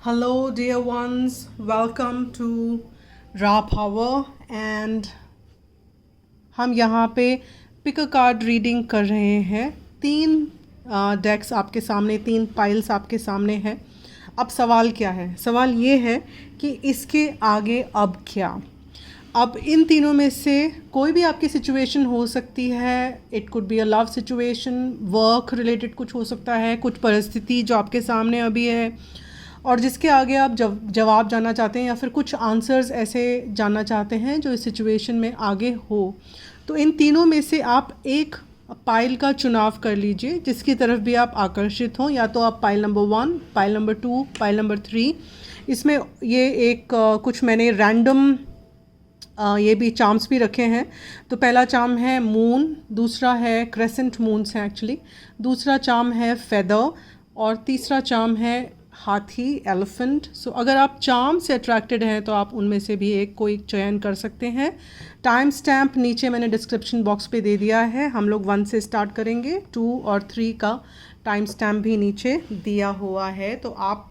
Hello, dear ones. Welcome to Raw Power and हम यहाँ पे पिक अ कार्ड रीडिंग कर रहे हैं। तीन डेक्स आपके सामने, तीन पाइल्स आपके सामने हैं। अब सवाल क्या है? सवाल ये है कि इसके आगे अब क्या। अब इन तीनों में से कोई भी आपकी सिचुएशन हो सकती है। It could be a love situation, work related कुछ हो सकता है, कुछ परिस्थिति जो आपके सामने अभी है और जिसके आगे आप जवाब जानना चाहते हैं या फिर कुछ आंसर्स ऐसे जानना चाहते हैं जो इस सिचुएशन में आगे हो। तो इन तीनों में से आप एक पाइल का चुनाव कर लीजिए जिसकी तरफ भी आप आकर्षित हों। या तो आप pile number 1, pile number 2, pile number 3। इसमें ये एक कुछ मैंने रैंडम ये भी चार्म्स भी रखे हैं। तो पहला चार्म है मून, दूसरा है क्रेसेंट मून्स हैं एक्चुअली, दूसरा चार्म है फेदर और तीसरा चार्म है हाथी, एलिफेंट। सो अगर आप चार्म से अट्रैक्टेड हैं तो आप उनमें से भी एक कोई चयन कर सकते हैं। टाइम स्टैम्प नीचे मैंने डिस्क्रिप्शन बॉक्स पे दे दिया है। हम लोग 1 से स्टार्ट करेंगे, 2 और 3 का टाइम स्टैम्प भी नीचे दिया हुआ है। तो आप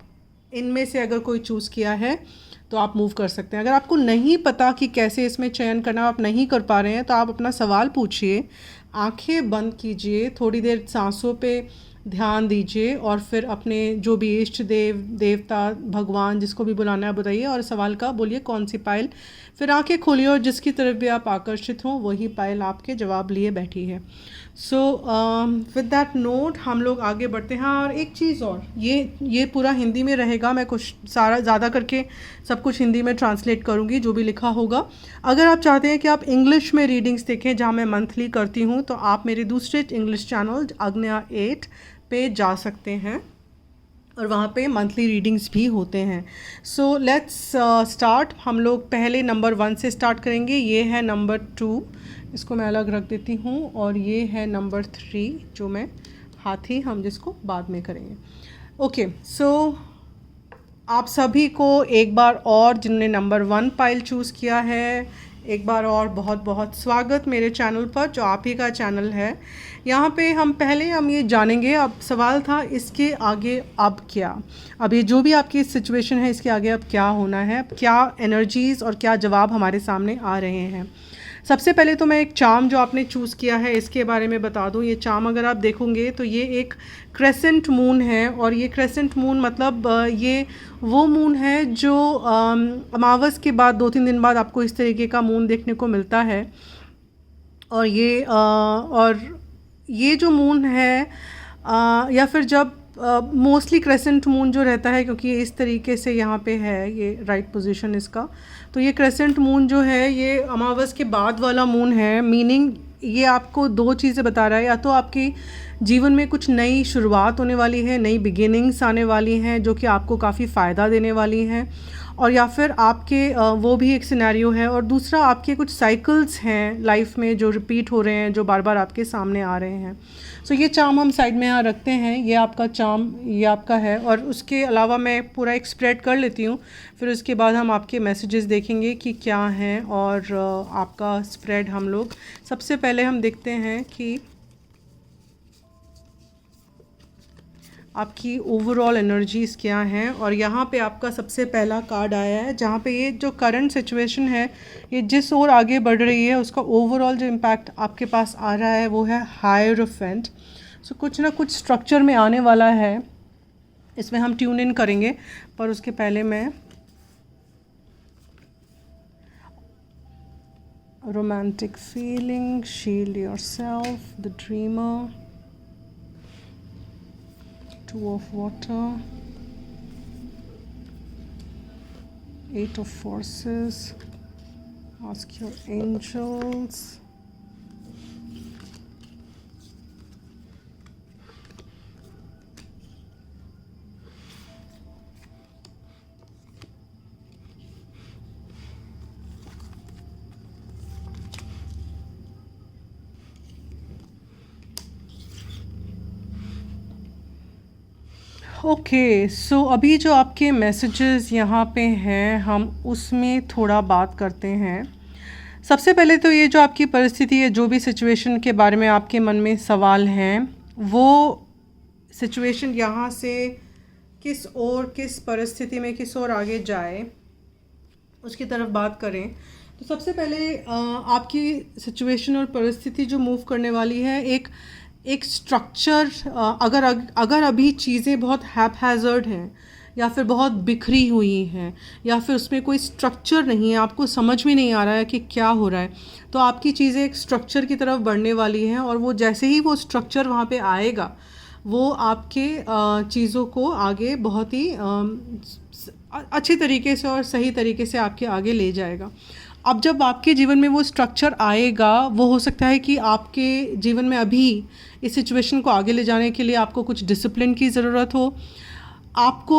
इनमें से अगर कोई चूज़ किया है तो आप मूव कर सकते हैं। अगर आपको नहीं पता कि कैसे इसमें चयन करना, आप नहीं कर पा रहे हैं, तो आप अपना सवाल पूछिए, आंखें बंद कीजिए, थोड़ी देर सांसों पे ध्यान दीजिए और फिर अपने जो भी इष्ट देव, देवता, भगवान, जिसको भी बुलाना है बताइए और सवाल का बोलिए कौन सी पायल। फिर आंखें खोलिए और जिसकी तरफ भी आप आकर्षित हों वही पायल आपके जवाब लिए बैठी है। सो विद दैट नोट हम लोग आगे बढ़ते हैं। और एक चीज़ और, ये पूरा हिंदी में रहेगा। मैं कुछ सारा ज़्यादा करके सब कुछ हिंदी में ट्रांसलेट करूँगी जो भी लिखा होगा। अगर आप चाहते हैं कि आप इंग्लिश में रीडिंग्स देखें जहाँ मैं मंथली करती हूँ, तो आप मेरे दूसरे इंग्लिश चैनल आग्न्या 8 पे जा सकते हैं और वहाँ पे मंथली रीडिंग्स भी होते हैं। So let's start. हम लोग पहले नंबर 1 से स्टार्ट करेंगे। ये है नंबर 2, इसको मैं अलग रख देती हूँ, और ये है नंबर 3 जो मैं हाथी, हम जिसको बाद में करेंगे। ओके, सो आप सभी को एक बार और, जिन्होंने नंबर 1 पाइल चूज़ किया है, एक बार और बहुत बहुत स्वागत मेरे चैनल पर, जो आप ही का चैनल है। यहाँ पे हम ये जानेंगे, अब सवाल था इसके आगे अब क्या। अब ये जो भी आपकी सिचुएशन है इसके आगे अब क्या होना है, अब क्या एनर्जीज़ और क्या जवाब हमारे सामने आ रहे हैं। सबसे पहले तो मैं एक चार्म जो आपने चूज़ किया है इसके बारे में बता दूं। ये चार्म अगर आप देखोगे तो ये एक क्रेसेंट मून है, और ये क्रेसेंट मून मतलब ये वो मून है जो अमावस के बाद 2-3 दिन बाद आपको इस तरीके का मून देखने को मिलता है। और ये जो मून है या फिर जब मोस्टली क्रेसेंट मून जो रहता है, क्योंकि ये इस तरीके से यहाँ पे है, ये राइट पोजीशन इसका, तो ये क्रेसेंट मून जो है ये अमावस के बाद वाला मून है। मीनिंग ये आपको 2 चीज़ें बता रहा है। या तो आपकी जीवन में कुछ नई शुरुआत होने वाली है, नई बिगिनिंग्स आने वाली हैं जो कि आपको काफ़ी फ़ायदा देने वाली हैं, और या फिर आपके वो भी एक सिनेरियो है। और दूसरा, आपके कुछ साइकिल्स हैं लाइफ में जो रिपीट हो रहे हैं, जो बार बार आपके सामने आ रहे हैं। सो ये चार्म हम साइड में यहाँ रखते हैं। ये आपका चार्म, ये आपका है। और उसके अलावा मैं पूरा एक स्प्रेड कर लेती हूँ, फिर उसके बाद हम आपके मैसेजेस देखेंगे कि क्या हैं। और आपका स्प्रेड हम लोग सबसे पहले हम देखते हैं कि आपकी ओवरऑल एनर्जीज़ क्या हैं। और यहाँ पे आपका सबसे पहला कार्ड आया है जहाँ पे ये जो करंट सिचुएशन है, ये जिस ओर आगे बढ़ रही है, उसका ओवरऑल जो इम्पैक्ट आपके पास आ रहा है वो है हायरोफेंट। सो कुछ ना कुछ स्ट्रक्चर में आने वाला है, इसमें हम ट्यून इन करेंगे। पर उसके पहले मैं romantic feeling, shield yourself, the dreamer, 2 of water, 8 of forces, ask your angels, okay. So अभी जो आपके मैसेजेस यहाँ पे हैं हम उसमें थोड़ा बात करते हैं। सबसे पहले तो ये जो आपकी परिस्थिति है, जो भी सिचुएशन के बारे में आपके मन में सवाल हैं, वो सिचुएशन यहाँ से किस ओर, किस परिस्थिति में किस ओर आगे जाए, उसकी तरफ बात करें तो सबसे पहले आपकी सिचुएशन और परिस्थिति जो मूव करने वाली है, एक स्ट्रक्चर, अगर अभी चीज़ें बहुत हैपहैज़र्ड हैं या फिर बहुत बिखरी हुई हैं या फिर उसमें कोई स्ट्रक्चर नहीं है, आपको समझ में नहीं आ रहा है कि क्या हो रहा है, तो आपकी चीज़ें एक स्ट्रक्चर की तरफ बढ़ने वाली हैं। और वो जैसे ही वो स्ट्रक्चर वहाँ पे आएगा, वो आपके चीज़ों को आगे बहुत ही अच्छे तरीके से और सही तरीके से आपके आगे ले जाएगा। अब जब आपके जीवन में वो स्ट्रक्चर आएगा, वो हो सकता है कि आपके जीवन में अभी इस सिचुएशन को आगे ले जाने के लिए आपको कुछ डिसिप्लिन की ज़रूरत हो, आपको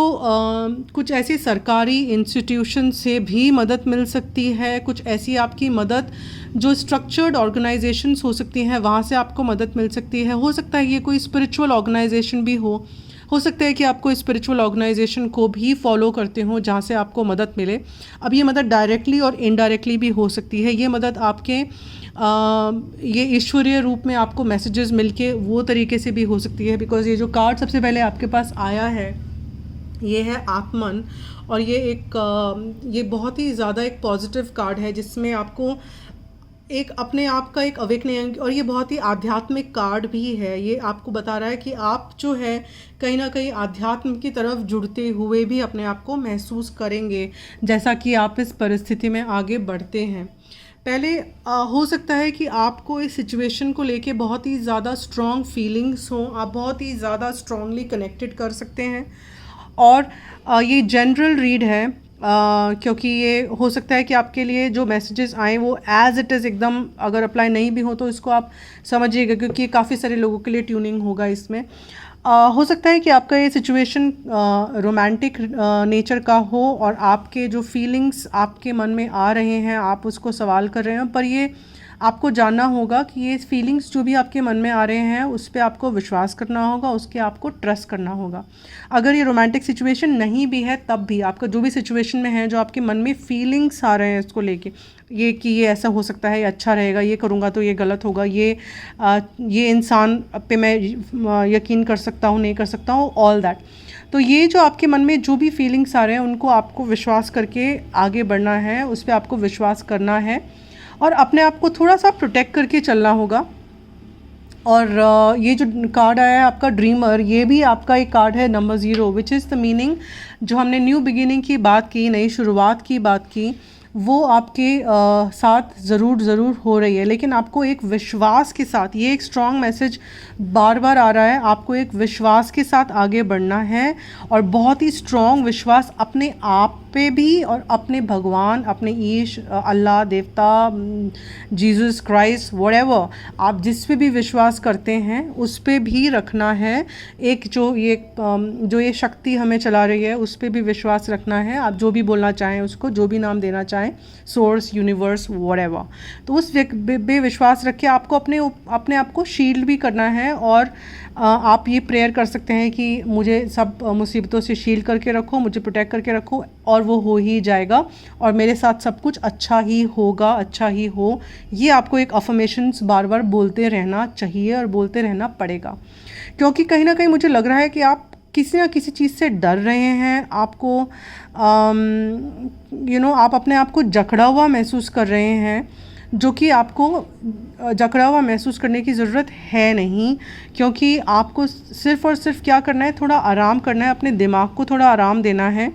कुछ ऐसी सरकारी इंस्टीट्यूशन से भी मदद मिल सकती है, कुछ ऐसी आपकी मदद जो स्ट्रक्चर्ड ऑर्गेनाइजेशंस हो सकती हैं, वहाँ से आपको मदद मिल सकती है। हो सकता है ये कोई स्पिरिचुअल ऑर्गेनाइजेशन भी हो सकता है कि आपको स्पिरिचुअल ऑर्गेनाइजेशन को भी फॉलो करते हो जहाँ से आपको मदद मिले। अब ये मदद डायरेक्टली और इनडायरेक्टली भी हो सकती है। ये मदद आपके ये ईश्वरीय रूप में आपको मैसेजेस मिलके वो तरीके से भी हो सकती है। बिकॉज़ ये जो कार्ड सबसे पहले आपके पास आया है, ये है आत्मन, और ये बहुत ही ज़्यादा एक पॉजिटिव कार्ड है जिसमें आपको एक अपने आप का एक अवेकनिंग, और ये बहुत ही आध्यात्मिक कार्ड भी है। ये आपको बता रहा है कि आप जो है कहीं ना कहीं आध्यात्म की तरफ जुड़ते हुए भी अपने आप को महसूस करेंगे जैसा कि आप इस परिस्थिति में आगे बढ़ते हैं। पहले हो सकता है कि आपको इस सिचुएशन को लेके बहुत ही ज़्यादा स्ट्रॉन्ग फीलिंग्स हों, आप बहुत ही ज़्यादा स्ट्रॉन्गली कनेक्टेड कर सकते हैं। और ये जनरल रीड है, क्योंकि ये हो सकता है कि आपके लिए जो मैसेजेस आए वो एज इट इज़ एकदम अगर अप्लाई नहीं भी हो तो इसको आप समझिएगा, क्योंकि काफ़ी सारे लोगों के लिए ट्यूनिंग होगा इसमें। हो सकता है कि आपका ये सिचुएशन रोमांटिक नेचर का हो और आपके जो फीलिंग्स आपके मन में आ रहे हैं आप उसको सवाल कर रहे हैं, पर ये आपको जानना होगा कि ये फीलिंग्स जो भी आपके मन में आ रहे हैं उस पर आपको विश्वास करना होगा, उसके आपको ट्रस्ट करना होगा। अगर ये रोमांटिक सिचुएशन नहीं भी है तब भी आपका जो भी सिचुएशन में है, जो आपके मन में फीलिंग्स आ रहे हैं इसको लेके, ये कि ये ऐसा हो सकता है, ये अच्छा रहेगा, ये करूँगा तो ये गलत होगा, ये इंसान पे मैं यकीन कर सकता हूँ नहीं कर सकता हूँ, ऑल दैट। तो ये जो आपके मन में जो भी फीलिंग्स आ रहे हैं उनको आपको विश्वास करके आगे बढ़ना है, उस पर आपको विश्वास करना है और अपने आप को थोड़ा सा प्रोटेक्ट करके चलना होगा। और ये जो कार्ड आया है आपका ड्रीमर, ये भी आपका एक कार्ड है number 0, which is the meaning, जो हमने न्यू बिगिनिंग की बात की, नई शुरुआत की बात की, वो आपके साथ ज़रूर हो रही है। लेकिन आपको एक विश्वास के साथ, ये एक स्ट्रॉन्ग मैसेज बार बार आ रहा है, आपको एक विश्वास के साथ आगे बढ़ना है और बहुत ही स्ट्रॉन्ग विश्वास अपने आप पे भी और अपने भगवान, अपने ईश, अल्लाह, देवता, जीसस क्राइस्ट, व्हाटएवर आप जिस पे भी विश्वास करते हैं उस पे भी रखना है। एक जो ये शक्ति हमें चला रही है उस पे भी विश्वास रखना है। आप जो भी बोलना चाहें उसको, जो भी नाम देना चाहें, सोर्स, यूनिवर्स, व्हाटएवर, तो उस पे विश्वास रख के आपको अपने आप को शील्ड भी करना है। और आप ये प्रेयर कर सकते हैं कि मुझे सब मुसीबतों से शील्ड करके रखो, मुझे प्रोटेक्ट करके रखो, और वो हो ही जाएगा और मेरे साथ सब कुछ अच्छा ही होगा, अच्छा ही हो। ये आपको एक अफर्मेशंस बार बार बोलते रहना चाहिए और बोलते रहना पड़ेगा, क्योंकि कहीं ना कहीं मुझे लग रहा है कि आप किसी ना किसी चीज़ से डर रहे हैं। आपको आप अपने आप को जकड़ा हुआ महसूस कर रहे हैं, जो कि आपको जकड़ा हुआ महसूस करने की ज़रूरत है नहीं, क्योंकि आपको सिर्फ़ और सिर्फ क्या करना है, थोड़ा आराम करना है, अपने दिमाग को थोड़ा आराम देना है।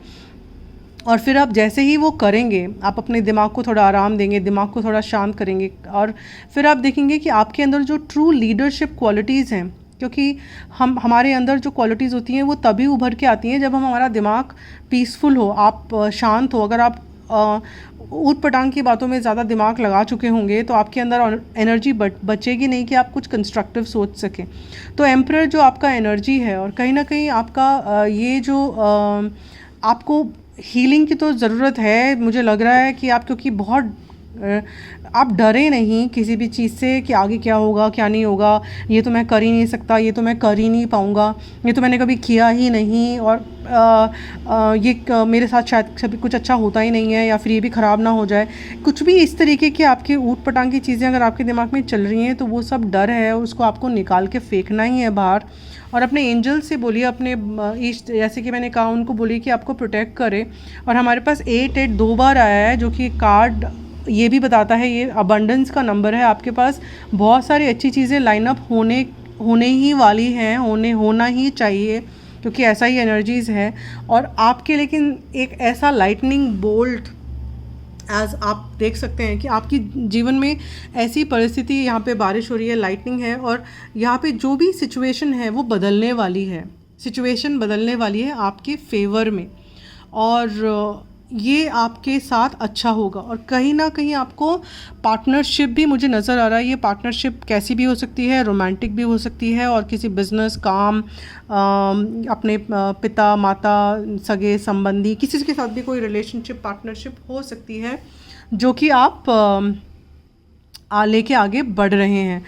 और फिर आप जैसे ही वो करेंगे, आप अपने दिमाग को थोड़ा आराम देंगे, दिमाग को थोड़ा शांत करेंगे, और फिर आप देखेंगे कि आपके अंदर जो ट्रू लीडरशिप क्वालिटीज़ हैं, क्योंकि हमारे अंदर जो क्वालिटीज़ होती हैं वो तभी उभर के आती हैं जब हमारा दिमाग पीसफुल हो, आप शांत हो। अगर आप ऊट पटांग की बातों में ज़्यादा दिमाग लगा चुके होंगे तो आपके अंदर एनर्जी बचेगी नहीं कि आप कुछ कंस्ट्रक्टिव सोच सकें। तो एम्परर जो आपका एनर्जी है, और कहीं ना कहीं आपका ये जो आपको हीलिंग की तो ज़रूरत है, मुझे लग रहा है कि आप, क्योंकि बहुत आप डरे नहीं किसी भी चीज़ से कि आगे क्या होगा क्या नहीं होगा, ये तो मैं कर ही नहीं सकता, ये तो मैं कर ही नहीं पाऊँगा, ये तो मैंने कभी किया ही नहीं, और मेरे साथ शायद कभी कुछ अच्छा होता ही नहीं है, या फिर ये भी ख़राब ना हो जाए। कुछ भी इस तरीके के आपके ऊट पटांग की चीज़ें अगर आपके दिमाग में चल रही हैं तो वो सब डर है, उसको आपको निकाल के फेंकना ही है बाहर और अपने एंजल से बोलिए, अपने ईस्ट, जैसे कि मैंने कहा, उनको बोलिए कि आपको प्रोटेक्ट करे। और हमारे पास 8 दो बार आया है, जो कि कार्ड ये भी बताता है, ये अबंडेंस का नंबर है। आपके पास बहुत सारी अच्छी चीज़ें लाइनअप होने ही वाली हैं, होना ही चाहिए, क्योंकि ऐसा ही एनर्जीज़ है। और आपके लेकिन एक ऐसा लाइटनिंग बोल्ट, एज आप देख सकते हैं कि आपकी जीवन में ऐसी परिस्थिति, यहाँ पे बारिश हो रही है, लाइटनिंग है, और यहाँ पे जो भी सिचुएशन है वो बदलने वाली है, सिचुएशन बदलने वाली है आपके फेवर में, और ये आपके साथ अच्छा होगा। और कहीं ना कहीं आपको पार्टनरशिप भी मुझे नज़र आ रहा है। ये पार्टनरशिप कैसी भी हो सकती है, रोमांटिक भी हो सकती है, और किसी बिजनेस, काम, अपने पिता माता, सगे संबंधी, किसी के साथ भी कोई रिलेशनशिप, पार्टनरशिप हो सकती है, जो कि आप लेके आगे बढ़ रहे हैं।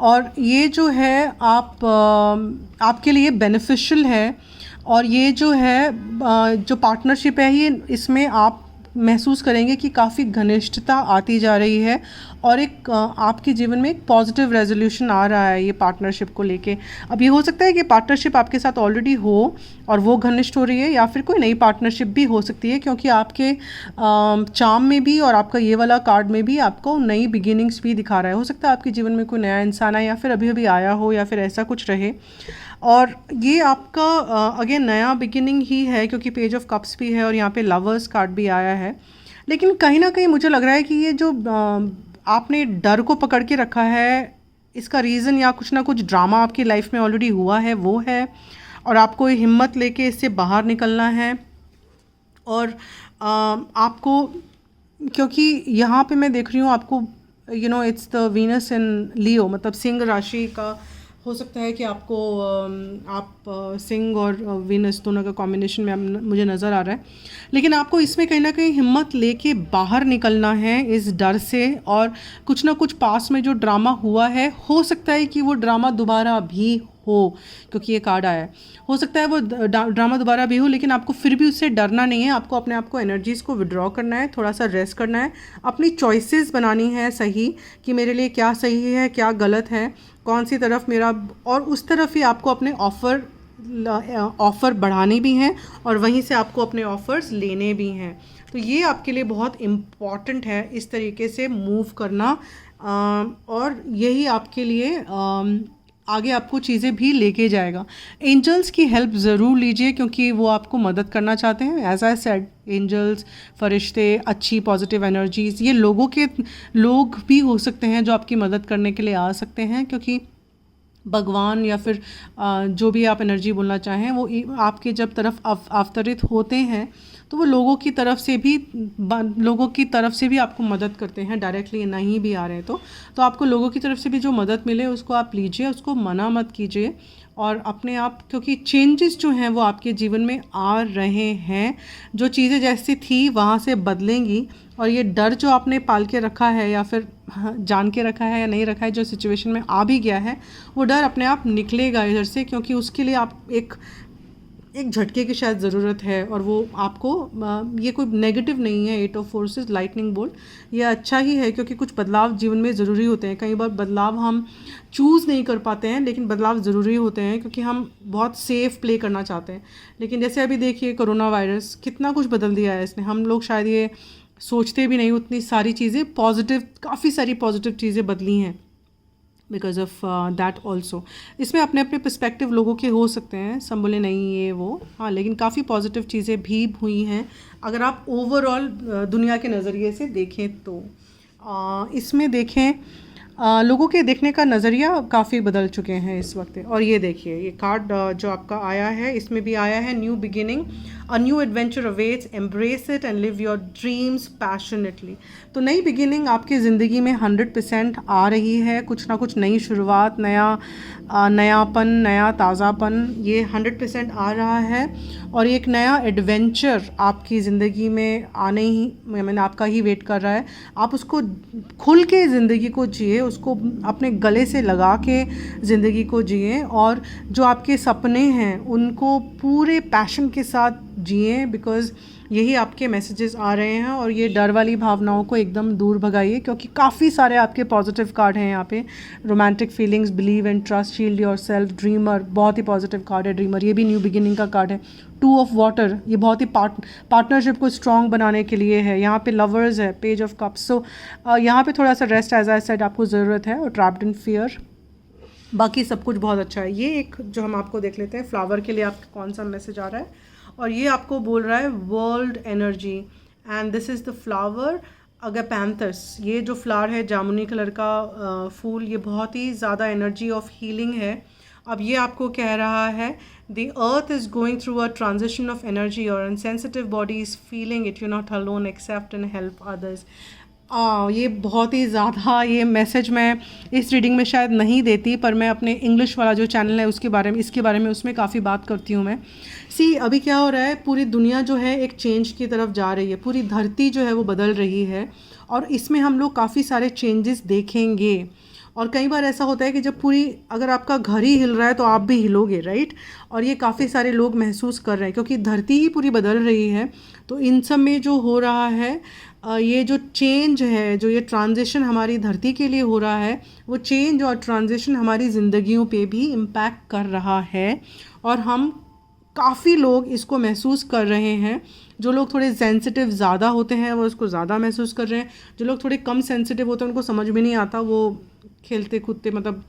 और ये जो है आपके लिए बेनिफिशियल है। और ये जो है जो पार्टनरशिप है, ये इसमें आप महसूस करेंगे कि काफ़ी घनिष्ठता आती जा रही है, और एक आपके जीवन में एक पॉजिटिव रेजोल्यूशन आ रहा है ये पार्टनरशिप को लेके। अब ये हो सकता है कि पार्टनरशिप आपके साथ ऑलरेडी हो और वो घनिष्ठ हो रही है, या फिर कोई नई पार्टनरशिप भी हो सकती है, क्योंकि आपके चार्म में भी और आपका ये वाला कार्ड में भी आपको नई बिगिनिंग्स भी दिखा रहा है। हो सकता है आपके जीवन में कोई नया इंसान आए, या फिर अभी अभी आया हो, या फिर ऐसा कुछ रहे। और ये आपका अगेन नया बिगिनिंग ही है, क्योंकि पेज ऑफ कप्स भी है और यहाँ पे लवर्स कार्ड भी आया है। लेकिन कहीं ना कहीं मुझे लग रहा है कि ये जो आपने डर को पकड़ के रखा है, इसका रीज़न या कुछ ना कुछ ड्रामा आपकी लाइफ में ऑलरेडी हुआ है, वो है, और आपको हिम्मत लेके इससे बाहर निकलना है। और आपको, क्योंकि यहाँ पे मैं देख रही हूँ आपको, इट्स द वीनस इन लियो, मतलब सिंह राशि का हो सकता है कि आपको आप सिंह और वीनस दोनों का कॉम्बिनेशन में मुझे नज़र आ रहा है। लेकिन आपको इसमें कहीं ना कहीं हिम्मत लेके बाहर निकलना है इस डर से। और कुछ ना कुछ पास में जो ड्रामा हुआ है, हो सकता है कि वो ड्रामा दोबारा भी हो, क्योंकि ये कार्ड आया है, हो सकता है वो ड्रामा दोबारा भी हो, लेकिन आपको फिर भी उससे डरना नहीं है। आपको अपने आप को एनर्जीज़ को विड्रॉ करना है, थोड़ा सा रेस्ट करना है, अपनी चॉइसेस बनानी है सही, कि मेरे लिए क्या सही है, क्या गलत है, कौन सी तरफ मेरा, और उस तरफ ही आपको अपने ऑफ़र बढ़ाने भी हैं, और वहीं से आपको अपने ऑफ़र्स लेने भी हैं। तो ये आपके लिए बहुत इम्पॉर्टेंट है इस तरीके से मूव करना, और यही आपके लिए आगे आपको चीज़ें भी लेके जाएगा। एंजल्स की हेल्प ज़रूर लीजिए, क्योंकि वो आपको मदद करना चाहते हैं। एज आई सेड, एंजल्स, फरिश्ते, अच्छी पॉजिटिव एनर्जीज़, ये लोग भी हो सकते हैं जो आपकी मदद करने के लिए आ सकते हैं, क्योंकि भगवान या फिर जो भी आप एनर्जी बोलना चाहें, वो आपके जब तरफ अवतरित होते हैं, तो वो लोगों की तरफ से भी आपको मदद करते हैं, डायरेक्टली नहीं भी आ रहे हैं तो आपको लोगों की तरफ से भी जो मदद मिले उसको आप लीजिए, उसको मना मत कीजिए। और अपने आप, क्योंकि चेंजेस जो हैं वो आपके जीवन में आ रहे हैं, जो चीज़ें जैसी थी वहाँ से बदलेंगी। और ये डर जो आपने पाल के रखा है, या फिर जान के रखा है या नहीं रखा है, जो सिचुएशन में आ भी गया है, वो डर अपने आप निकलेगा इधर से, क्योंकि उसके लिए आप एक झटके की शायद ज़रूरत है। और वो आपको, ये कोई नेगेटिव नहीं है, 8 ऑफ फोर्सेस, लाइटनिंग बोल्ट, ये अच्छा ही है, क्योंकि कुछ बदलाव जीवन में ज़रूरी होते हैं। कई बार बदलाव हम चूज़ नहीं कर पाते हैं, लेकिन बदलाव ज़रूरी होते हैं, क्योंकि हम बहुत सेफ़ प्ले करना चाहते हैं। लेकिन जैसे अभी देखिए, कोरोना वायरस कितना कुछ बदल दिया है इसने, हम लोग शायद ये सोचते भी नहीं, उतनी सारी चीज़ें पॉजिटिव, काफ़ी सारी पॉजिटिव चीज़ें बदली हैं बिकॉज ऑफ दैट ऑल्सो। इसमें अपने अपने पर्सपेक्टिव लोगों के हो सकते हैं, सब बोले नहीं ये वो, हाँ, लेकिन काफ़ी पॉजिटिव चीज़ें भी हुई हैं अगर आप ओवरऑल दुनिया के नज़रिए से देखें तो। इसमें देखें, लोगों के देखने का नज़रिया काफ़ी बदल चुके हैं इस वक्त। और ये देखिए, ये कार्ड जो आपका आया है, इसमें भी आया है new beginning, a new adventure awaits, embrace it and live your dreams passionately. तो नई बिगिनिंग आपकी ज़िंदगी में 100% आ रही है, कुछ ना कुछ नई शुरुआत, नयापन, नया ताज़ापन, ये 100% आ रहा है। और एक नया एडवेंचर आपकी ज़िंदगी में आने ही, मैंने आपका ही वेट कर रहा है। आप उसको खुल के ज़िंदगी को जिए, उसको अपने गले से लगा के ज़िंदगी को जिए, और जो आपके सपने हैं उनको पूरे पैशन के साथ जिए, बिकॉज़ यही आपके मैसेजेस आ रहे हैं। और ये डर वाली भावनाओं को एकदम दूर भगाइए, क्योंकि काफ़ी सारे आपके पॉजिटिव कार्ड हैं यहाँ पे। Romantic feelings, believe and trust, shield your self, dreamer, बहुत ही पॉजिटिव कार्ड है ड्रीमर, ये भी न्यू बिगिनिंग का कार्ड है। 2 ऑफ वाटर, ये बहुत ही पार्टनरशिप को स्ट्रॉन्ग बनाने के लिए है। यहाँ पे लवर्स है, पेज ऑफ कप्स। सो यहाँ पे थोड़ा सा रेस्ट एज आई सेड आपको ज़रूरत है, और ट्रैप्ड इन फियर। बाकी सब कुछ बहुत अच्छा है। ये एक जो हम आपको देख लेते हैं फ्लावर के लिए आपका कौन सा मैसेज आ रहा है, और ये आपको बोल रहा है world energy, and this is the flower agapanthus. ये जो फ्लावर है जामुनी कलर का फूल, ये बहुत ही ज़्यादा एनर्जी ऑफ हीलिंग है। अब ये आपको कह रहा है the earth is going through a transition of energy, और insensitive body is feeling it, you not alone, accept and help others. ये बहुत ही ज़्यादा, ये मैसेज मैं इस रीडिंग में शायद नहीं देती, पर मैं अपने इंग्लिश वाला जो चैनल है उसके बारे में, इसके बारे में उसमें काफ़ी बात करती हूँ मैं। अभी क्या हो रहा है, पूरी दुनिया जो है एक चेंज की तरफ जा रही है, पूरी धरती जो है वो बदल रही है, और इसमें हम लोग काफ़ी सारे चेंजेस देखेंगे। और कई बार ऐसा होता है कि जब पूरी, अगर आपका घर ही हिल रहा है तो आप भी हिलोगे, राइट। और ये काफ़ी सारे लोग महसूस कर रहे हैं, क्योंकि धरती ही पूरी बदल रही है। तो इन सब में जो हो रहा है, ये जो चेंज है, जो ये ट्रांजिशन हमारी धरती के लिए हो रहा है, वो चेंज और ट्रांजिशन हमारी ज़िंदगियों पे भी इम्पैक्ट कर रहा है। और हम काफ़ी लोग इसको महसूस कर रहे हैं। जो लोग थोड़े सेंसिटिव ज़्यादा होते हैं वो इसको ज़्यादा महसूस कर रहे हैं। जो लोग थोड़े कम सेंसिटिव होते हैं उनको समझ में नहीं आता, वो खेलते कूदते, मतलब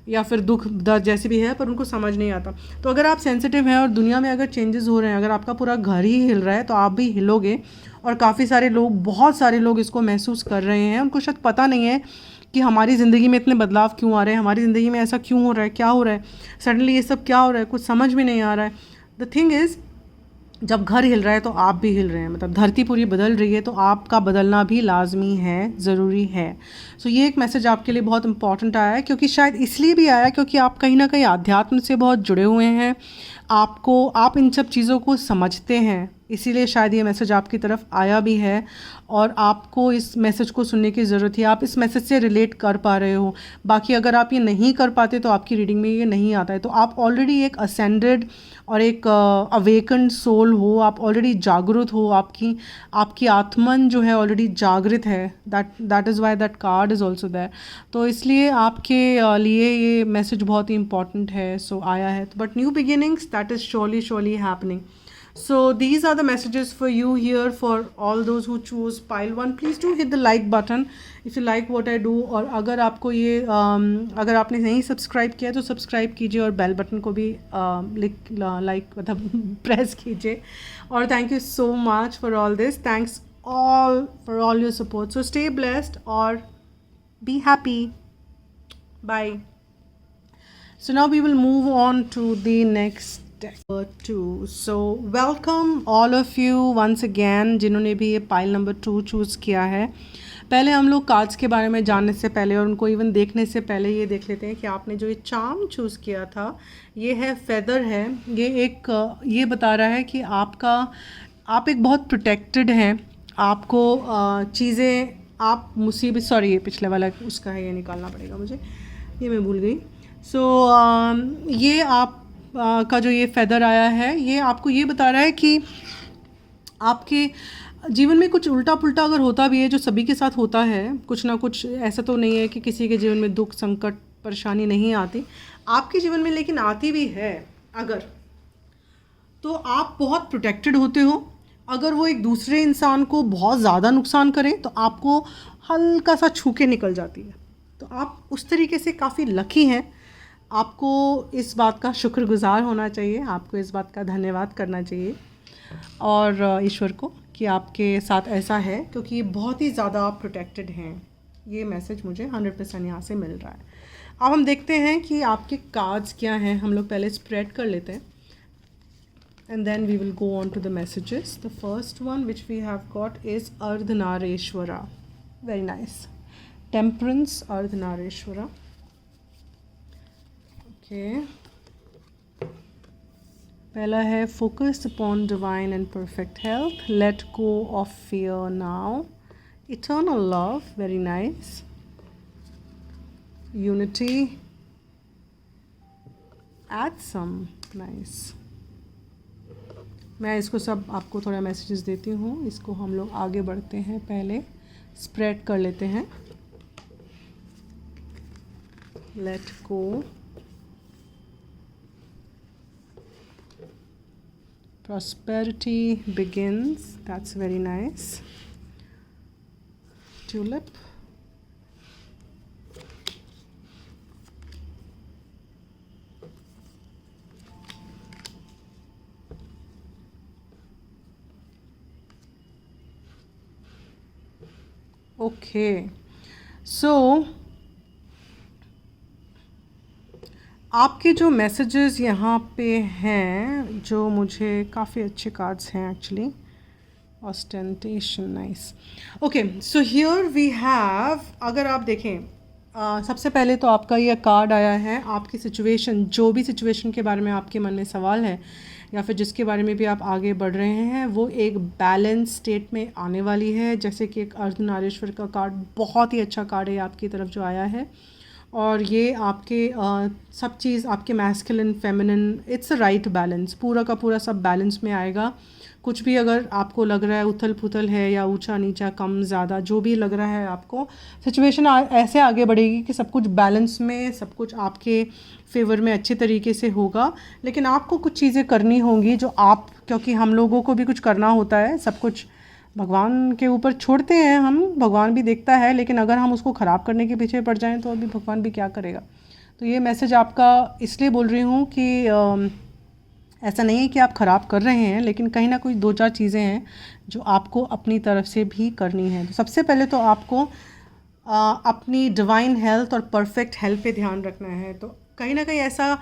या फिर दुख दर्द जैसे भी है, पर उनको समझ नहीं आता। तो अगर आप सेंसिटिव हैं और दुनिया में अगर चेंजेस हो रहे हैं, अगर आपका पूरा घर ही हिल रहा है, तो आप भी हिलोगे। और काफ़ी सारे लोग, बहुत सारे लोग इसको महसूस कर रहे हैं। उनको शायद पता नहीं है कि हमारी ज़िंदगी में इतने बदलाव क्यों आ रहे हैं, हमारी ज़िंदगी में ऐसा क्यों हो रहा है, क्या हो रहा है, सडनली ये सब क्या हो रहा है, कुछ समझ में नहीं आ रहा है। द थिंग इज़, जब घर हिल रहा है तो आप भी हिल रहे हैं, मतलब धरती पूरी बदल रही है, तो आपका बदलना भी लाजमी है, ज़रूरी है। ये एक मैसेज आपके लिए बहुत इंपॉर्टेंट आया है, क्योंकि शायद इसलिए भी आया क्योंकि आप कहीं ना कहीं आध्यात्म से बहुत जुड़े हुए हैं। आप इन सब चीज़ों को समझते हैं, इसीलिए शायद ये मैसेज आपकी तरफ आया भी है, और आपको इस मैसेज को सुनने की ज़रूरत है। आप इस मैसेज से रिलेट कर पा रहे हो। बाकी अगर आप ये नहीं कर पाते तो आपकी रीडिंग में ये नहीं आता है। तो आप ऑलरेडी एक असेंडेड और एक अवेकन्ड सोल हो, आप ऑलरेडी जागरूक हो, आपकी आत्मन जो है ऑलरेडी जागृत है। That is why that card is also there. तो इसलिए आपके लिए ये मैसेज बहुत ही इंपॉर्टेंट है, आया है। But new beginnings, that is surely happening. So these are the messages for you here, for all those who choose pile 1. Please do hit the like button if you like what I do. और अगर आपको ये अगर आपने नहीं subscribe किया तो subscribe कीजिए, और बेल बटन को भी लाइक मतलब प्रेस कीजिए। और thank you so much for all this, thanks all for all your support. So stay blessed और be happy, bye. So now we will move on to the next deck 2. So welcome all of you once again जिन्होंने भी ये pile number 2 choose किया है। पहले हम लोग cards के बारे में जानने से पहले और उनको इवन देखने से पहले ये देख लेते हैं कि आपने जो ये चार्म चूज़ किया था, ये है फेदर है। ये बता रहा है कि आप एक बहुत प्रोटेक्टेड हैं। आपको चीज़ें, आप मुसीबत, सॉरी ये पिछले वाला उसका है, ये निकालना पड़ेगा मुझे, ये मैं भूल गई। ये आप का जो ये फेदर आया है, ये आपको ये बता रहा है कि आपके जीवन में कुछ उल्टा पुल्टा अगर होता भी है, जो सभी के साथ होता है, कुछ ना कुछ, ऐसा तो नहीं है कि किसी के जीवन में दुख संकट परेशानी नहीं आती, आपके जीवन में लेकिन आती भी है अगर, तो आप बहुत प्रोटेक्टेड होते हो। अगर वो एक दूसरे इंसान को बहुत ज़्यादा नुकसान करें तो आपको हल्का सा छू के निकल जाती है। तो आप उस तरीके से काफ़ी लकी हैं। आपको इस बात का शुक्रगुजार होना चाहिए, आपको इस बात का धन्यवाद करना चाहिए और ईश्वर को कि आपके साथ ऐसा है, क्योंकि बहुत ही ज़्यादा आप प्रोटेक्टेड हैं। ये मैसेज मुझे 100% यहाँ से मिल रहा है। अब हम देखते हैं कि आपके कार्ड्स क्या हैं। हम लोग पहले स्प्रेड कर लेते हैं and then we will go on to the messages. The first one which we have got is Ardhanareshwara. Very nice. Temperance, Ardhanareshwara. Okay. पहला है focus upon divine and perfect health. Let go of fear now. Eternal love. Very nice. Unity. Add some. Nice. मैं इसको सब आपको थोड़ा messages देती हूँ। इसको हम लोग आगे बढ़ते हैं, पहले स्प्रेड कर लेते हैं। Let go, prosperity begins, that's very nice. Tulip, okay, so आपके जो मैसेजेस यहाँ पे हैं, जो मुझे काफ़ी अच्छे कार्ड्स हैं actually. Ostentation, nice. Okay, so here we have, अगर आप देखें सबसे पहले तो आपका ये कार्ड आया है, आपकी सिचुएशन, जो भी सिचुएशन के बारे में आपके मन में सवाल है या फिर जिसके बारे में भी आप आगे बढ़ रहे हैं, वो एक बैलेंस स्टेट में आने वाली है। जैसे कि एक अर्धनारीश्वर का कार्ड, बहुत ही अच्छा कार्ड है आपकी तरफ जो आया है, और ये आपके सब चीज़ आपके masculine feminine, it's a right balance, पूरा का पूरा सब बैलेंस में आएगा। कुछ भी अगर आपको लग रहा है उथल पुथल है या ऊंचा नीचा कम ज़्यादा, जो भी लग रहा है आपको, सिचुएशन ऐसे आगे बढ़ेगी कि सब कुछ बैलेंस में, सब कुछ आपके फेवर में अच्छे तरीके से होगा। लेकिन आपको कुछ चीज़ें करनी होंगी जो आप, क्योंकि हम लोगों को भी कुछ करना होता है, सब कुछ भगवान के ऊपर छोड़ते हैं हम, भगवान भी देखता है, लेकिन अगर हम उसको ख़राब करने के पीछे पड़ जाएं तो अभी भगवान भी क्या करेगा। तो ये मैसेज आपका इसलिए बोल रही हूँ कि ऐसा नहीं है कि आप ख़राब कर रहे हैं, लेकिन कहीं ना कोई दो चार चीज़ें हैं जो आपको अपनी तरफ से भी करनी है। तो सबसे पहले तो आपको अपनी डिवाइन हेल्थ और परफेक्ट हेल्थ पे ध्यान रखना है। तो कहीं ना कहीं ऐसा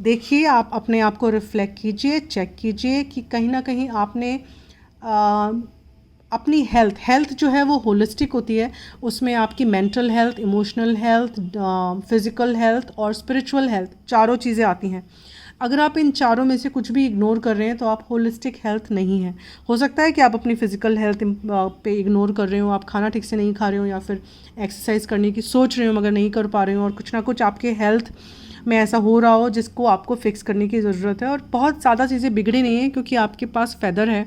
देखिए, आप अपने आप को रिफ्लेक्ट कीजिए, चेक कीजिए कि कहीं ना कहीं आपने अपनी हेल्थ जो है वो होलिस्टिक होती है। उसमें आपकी mental health, emotional health, physical health और स्पिरिचुअल हेल्थ, चारों चीज़ें आती हैं। अगर आप इन चारों में से कुछ भी इग्नोर कर रहे हैं तो आप होलिस्टिक हेल्थ नहीं है। हो सकता है कि आप अपनी फ़िज़िकल हेल्थ पे इग्नोर कर रहे हो, आप खाना ठीक से नहीं खा रहे हो या फिर एक्सरसाइज करने की सोच रहे हो मगर नहीं कर पा रहे हो, और कुछ ना कुछ आपके हेल्थ में ऐसा हो रहा हो जिसको आपको फिक्स करने की ज़रूरत है। और बहुत ज़्यादा चीज़ें बिगड़ी नहीं हैं, क्योंकि आपके पास फेदर है।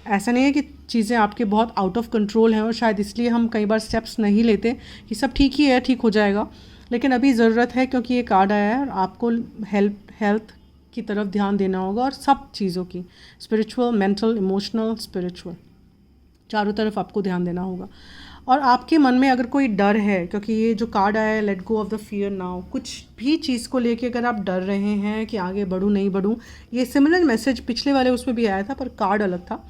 ऐसा नहीं है कि चीज़ें आपके बहुत आउट ऑफ कंट्रोल हैं, और शायद इसलिए हम कई बार स्टेप्स नहीं लेते कि सब ठीक ही है, ठीक हो जाएगा। लेकिन अभी ज़रूरत है, क्योंकि ये कार्ड आया है और आपको हेल्थ की तरफ ध्यान देना होगा, और सब चीज़ों की, स्पिरिचुअल, मेंटल, इमोशनल, स्पिरिचुअल, चारों तरफ आपको ध्यान देना होगा। और आपके मन में अगर कोई डर है, क्योंकि ये जो कार्ड आया है, let go of the fear now, कुछ भी चीज़ को लेके अगर आप डर रहे हैं कि आगे बढ़ूँ नहीं बढ़ूँ, ये सिमिलर मैसेज पिछले वाले उसमें भी आया था पर कार्ड अलग था।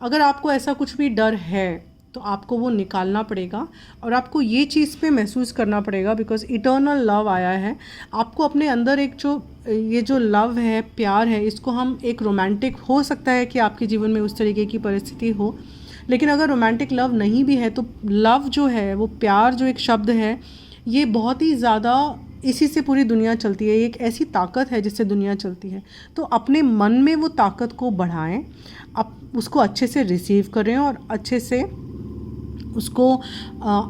अगर आपको ऐसा कुछ भी डर है तो आपको वो निकालना पड़ेगा, और आपको ये चीज़ पे महसूस करना पड़ेगा, बिकॉज इटर्नल लव आया है। आपको अपने अंदर एक ये जो लव है, प्यार है, इसको हम एक रोमांटिक, हो सकता है कि आपके जीवन में उस तरीके की परिस्थिति हो, लेकिन अगर रोमांटिक लव नहीं भी है तो लव जो है, वो प्यार जो एक शब्द है, ये बहुत ही ज़्यादा, इसी से पूरी दुनिया चलती है। ये एक ऐसी ताकत है जिससे दुनिया चलती है। तो अपने मन में वो ताकत को बढ़ाएं, आप उसको अच्छे से रिसीव करें और अच्छे से उसको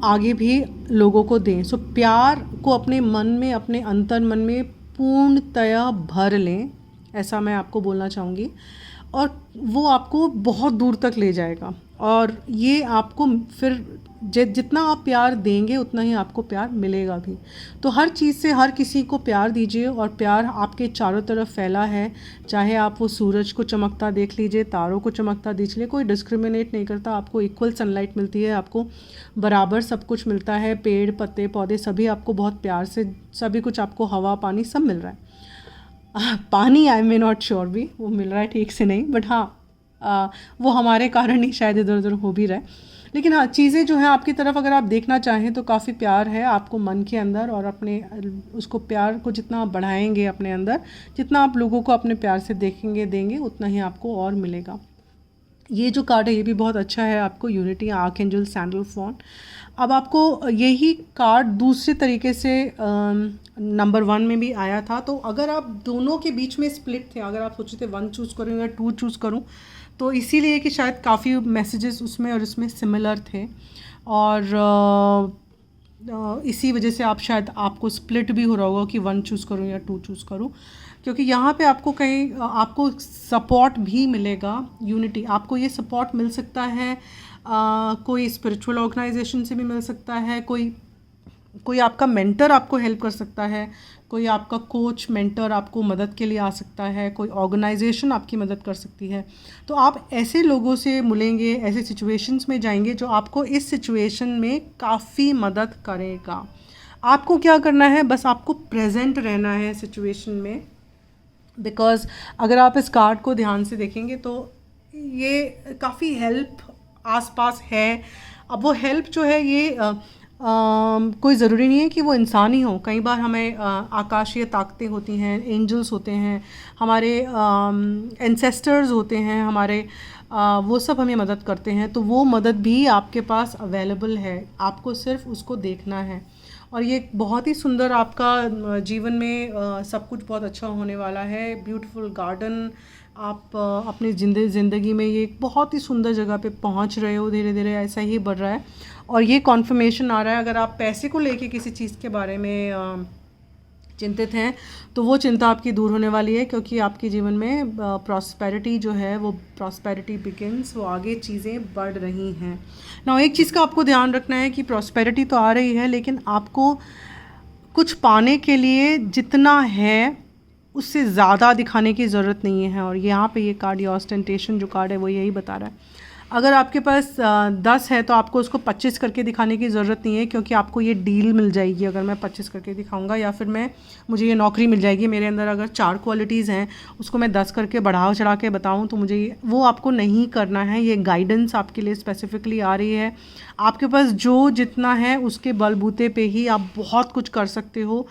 आगे भी लोगों को दें। सो प्यार को अपने मन में, अपने अंतर मन में पूर्णतया भर लें, ऐसा मैं आपको बोलना चाहूँगी, और वो आपको बहुत दूर तक ले जाएगा। और ये आपको फिर जितना आप प्यार देंगे उतना ही आपको प्यार मिलेगा भी। तो हर चीज़ से हर किसी को प्यार दीजिए, और प्यार आपके चारों तरफ फैला है। चाहे आप वो सूरज को चमकता देख लीजिए, तारों को चमकता देख लीजिए, कोई डिस्क्रिमिनेट नहीं करता, आपको इक्वल सनलाइट मिलती है, आपको बराबर सब कुछ मिलता है, पेड़ पत्ते पौधे सभी आपको बहुत प्यार से, सभी कुछ आपको, हवा पानी सब मिल रहा है। पानी आई मे नॉट श्योर भी वो मिल रहा है ठीक से नहीं, बट हाँ वो हमारे कारण ही शायद इधर उधर हो भी रहा है। लेकिन हाँ, चीज़ें जो हैं आपकी तरफ अगर आप देखना चाहें तो काफ़ी प्यार है आपको मन के अंदर, और अपने उसको प्यार को जितना आप बढ़ाएंगे अपने अंदर, जितना आप लोगों को अपने प्यार से देखेंगे देंगे, उतना ही आपको और मिलेगा। ये जो कार्ड है ये भी बहुत अच्छा है आपको, यूनिटी आर्कएंजल सैंडलफोन। अब आपको यही कार्ड दूसरे तरीके से नंबर 1 में भी आया था। तो अगर आप दोनों के बीच में स्प्लिट थे, अगर आप सोचे थे 1 चूज़ करूँ या 2 चूज़ करूँ, तो इसीलिए कि शायद काफ़ी मैसेजेस उसमें और इसमें सिमिलर थे, और इसी वजह से आप शायद आपको स्प्लिट भी हो रहा होगा कि 1 चूज़ करूँ या 2 चूज़ करूँ। क्योंकि यहाँ पे आपको कहीं आपको सपोर्ट भी मिलेगा, यूनिटी, आपको ये सपोर्ट मिल सकता है। कोई स्पिरिचुअल ऑर्गेनाइजेशन से भी मिल सकता है, कोई कोई आपका मेंटर आपको हेल्प कर सकता है, कोई आपका कोच मेंटर आपको मदद के लिए आ सकता है, कोई ऑर्गेनाइजेशन आपकी मदद कर सकती है। तो आप ऐसे लोगों से मिलेंगे, ऐसे सिचुएशंस में जाएंगे जो आपको इस सिचुएशन में काफ़ी मदद करेगा। आपको क्या करना है, बस आपको प्रेजेंट रहना है सिचुएशन में। बिकॉज़ अगर आप इस कार्ड को ध्यान से देखेंगे तो ये काफ़ी हेल्प आसपास है। अब वो हेल्प जो है ये कोई ज़रूरी नहीं है कि वो इंसान ही हो। कई बार हमें आकाशीय ताकतें होती हैं, एंजल्स होते हैं, हमारे एंसेस्टर्स होते हैं, हमारे वो सब हमें मदद करते हैं। तो वो मदद भी आपके पास अवेलेबल है, आपको सिर्फ उसको देखना है। और ये बहुत ही सुंदर आपका जीवन में सब कुछ बहुत अच्छा होने वाला है। ब्यूटीफुल गार्डन, आप अपनी ज़िंदगी में ये एक बहुत ही सुंदर जगह पे पहुंच रहे हो, धीरे धीरे ऐसा ही बढ़ रहा है। और ये कॉन्फर्मेशन आ रहा है, अगर आप पैसे को लेके किसी चीज़ के बारे में चिंतित हैं तो वो चिंता आपकी दूर होने वाली है, क्योंकि आपके जीवन में प्रॉस्पेरिटी जो है वो प्रॉस्पेरिटी बिगिंस, वो आगे चीज़ें बढ़ रही हैं ना। एक चीज़ का आपको ध्यान रखना है कि प्रॉस्पेरिटी तो आ रही है, लेकिन आपको कुछ पाने के लिए जितना है उससे ज़्यादा दिखाने की ज़रूरत नहीं है। और यहाँ पे ये कार्ड, ये ऑस्टेंटेशन जो कार्ड है वो यही बता रहा है। अगर आपके पास 10 है तो आपको उसको 25 करके दिखाने की ज़रूरत नहीं है, क्योंकि आपको ये डील मिल जाएगी अगर मैं 25 करके दिखाऊंगा, या फिर मुझे ये नौकरी मिल जाएगी। मेरे अंदर अगर 4 क्वालिटीज़ हैं उसको मैं 10 करके बढ़ा चढ़ा के बताऊं तो मुझे वो आपको नहीं करना है। ये गाइडेंस आपके लिए स्पेसिफिकली आ रही है। आपके पास जो जितना है उसके बलबूते पे ही आप बहुत कुछ कर सकते हो,